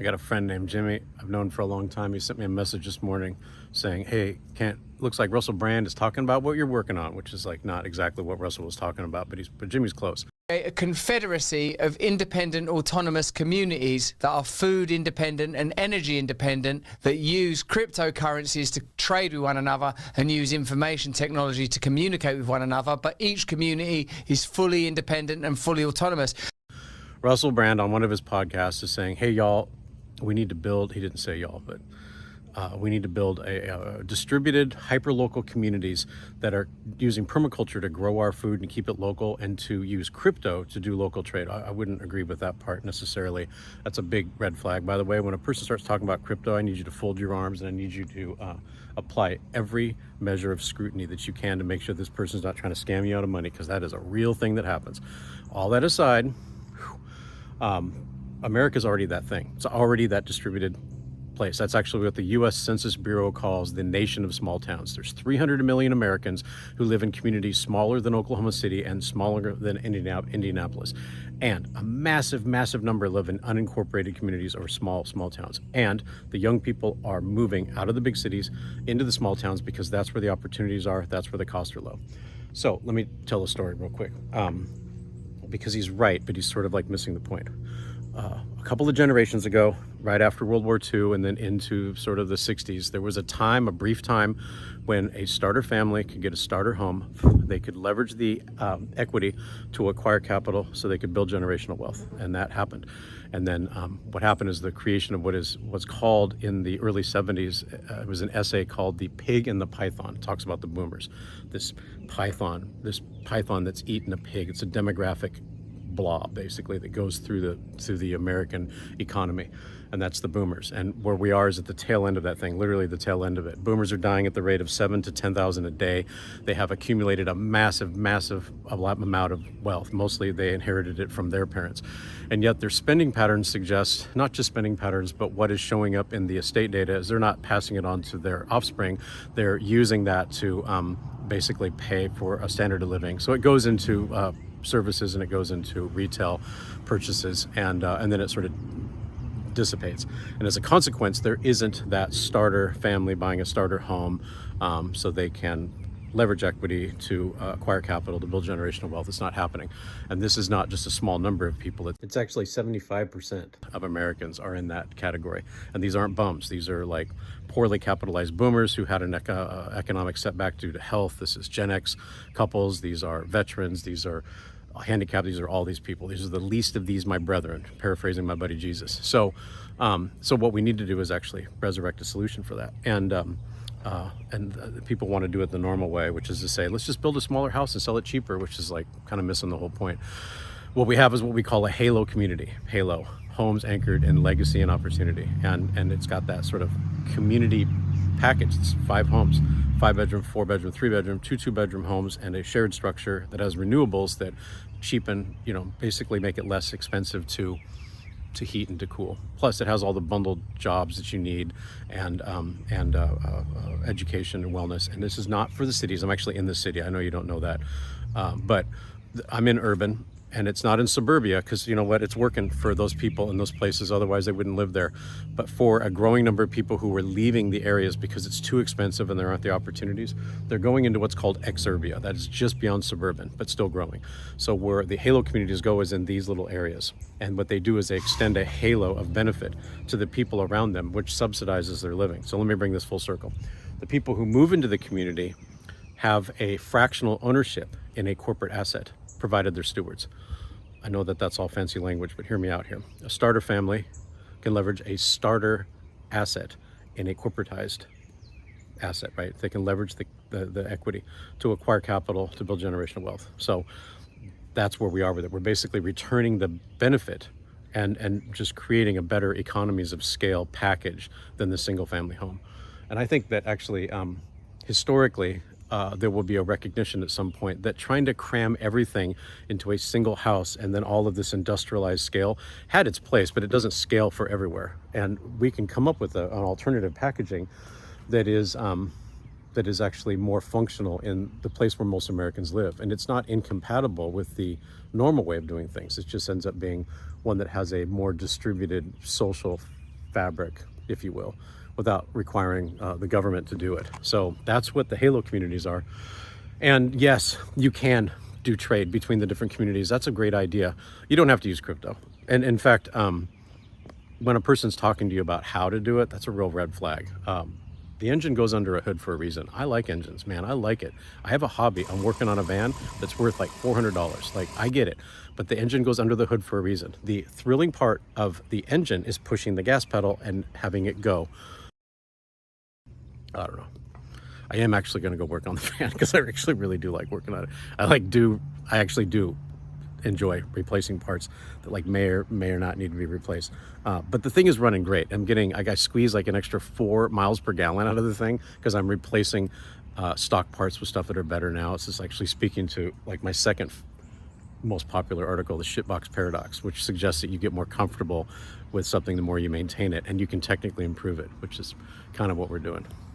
I got a friend named Jimmy I've known for a long time. He sent me a message this morning saying, hey, looks like Russell Brand is talking about what you're working on, which is like not exactly what Russell was talking about, but Jimmy's close. A confederacy of independent autonomous communities that are food independent and energy independent, that use cryptocurrencies to trade with one another and use information technology to communicate with one another, but each community is fully independent and fully autonomous. Russell Brand on one of his podcasts is saying, hey y'all, we need to build, he didn't say y'all, but we need to build a distributed hyper-local communities that are using permaculture to grow our food and keep it local, and to use crypto to do local trade. I wouldn't agree with that part necessarily. That's a big red flag. By the way, when a person starts talking about crypto, I need you to fold your arms and I need you to apply every measure of scrutiny that you can to make sure this person's not trying to scam you out of money, because that is a real thing that happens. All that aside, America's already that thing. It's already that distributed place. That's actually what the U.S. Census Bureau calls the nation of small towns. There's 300 million Americans who live in communities smaller than Oklahoma City and smaller than Indianapolis. And a massive, massive number live in unincorporated communities or small towns. And the young people are moving out of the big cities into the small towns because that's where the opportunities are, that's where the costs are low. So let me tell a story real quick, because he's right, but he's sort of like missing the point. A couple of generations ago, right after World War II and then into sort of the 60s, there was a brief time, when a starter family could get a starter home. They could leverage the equity to acquire capital so they could build generational wealth, and that happened. And then what happened is the creation of what's called in the early 70s, it was an essay called The Pig and the Python. It talks about the boomers. This python that's eaten a pig. It's a demographic blob basically that goes through the American economy, and that's the boomers. And where we are is at the tail end of that thing, literally the tail end of it. Boomers are dying at the rate of 7,000 to 10,000 a day. They have accumulated a massive amount of wealth. Mostly they inherited it from their parents, and yet their spending patterns suggest, not just spending patterns, but what is showing up in the estate data is they're not passing it on to their offspring. They're using that to basically pay for a standard of living. So it goes into services and it goes into retail purchases, and then it sort of dissipates. And as a consequence, there isn't that starter family buying a starter home so they can leverage equity to acquire capital to build generational wealth. It's not happening. And this is not just a small number of people. It's actually 75% of Americans are in that category. And these aren't bums. These are like poorly capitalized boomers who had an economic setback due to health. This is Gen X couples. These are veterans. These are handicapped. These are all these people. These are the least of these, my brethren, paraphrasing my buddy Jesus. So what we need to do is actually resurrect a solution for that. And people want to do it the normal way, which is to say, let's just build a smaller house and sell it cheaper, which is like kind of missing the whole point. What we have is what we call a halo community. Halo, homes anchored in legacy and opportunity. And it's got that sort of community package. It's 5 homes, 5-bedroom, 4-bedroom, 3-bedroom, 2-bedroom homes, and a shared structure that has renewables that cheapen, basically make it less expensive to heat and to cool. Plus it has all the bundled jobs that you need, and education and wellness. And this is not for the cities. I'm actually in the city. I know you don't know that, but I'm in urban, and it's not in suburbia, because you know what, it's working for those people in those places, otherwise they wouldn't live there. But for a growing number of people who are leaving the areas because it's too expensive and there aren't the opportunities, they're going into what's called exurbia. That is just beyond suburban, but still growing. So where the halo communities go is in these little areas, and what they do is they extend a halo of benefit to the people around them, which subsidizes their living. So let me bring this full circle. The people who move into the community have a fractional ownership in a corporate asset, provided they're stewards. I know that that's all fancy language, but hear me out here. A starter family can leverage a starter asset in a corporatized asset, right? They can leverage the equity to acquire capital to build generational wealth. So that's where we are with it. We're basically returning the benefit and just creating a better economies of scale package than the single family home. And I think that actually historically, there will be a recognition at some point that trying to cram everything into a single house and then all of this industrialized scale had its place, but it doesn't scale for everywhere. And we can come up with an alternative packaging that is actually more functional in the place where most Americans live. And it's not incompatible with the normal way of doing things. It just ends up being one that has a more distributed social fabric, if you will, without requiring the government to do it. So that's what the Halo communities are. And yes, you can do trade between the different communities. That's a great idea. You don't have to use crypto. And in fact, when a person's talking to you about how to do it, that's a real red flag. The engine goes under a hood for a reason. I like engines, man. I like it. I have a hobby. I'm working on a van that's worth like $400. Like, I get it. But the engine goes under the hood for a reason. The thrilling part of the engine is pushing the gas pedal and having it go. I don't know. I am actually going to go work on the van because I actually really do like working on it. I actually do enjoy replacing parts that like may or not need to be replaced. But the thing is running great. I squeeze like an extra 4 miles per gallon out of the thing because I'm replacing stock parts with stuff that are better now. It's just actually speaking to like my second most popular article, the shitbox paradox, which suggests that you get more comfortable with something the more you maintain it, and you can technically improve it, which is kind of what we're doing.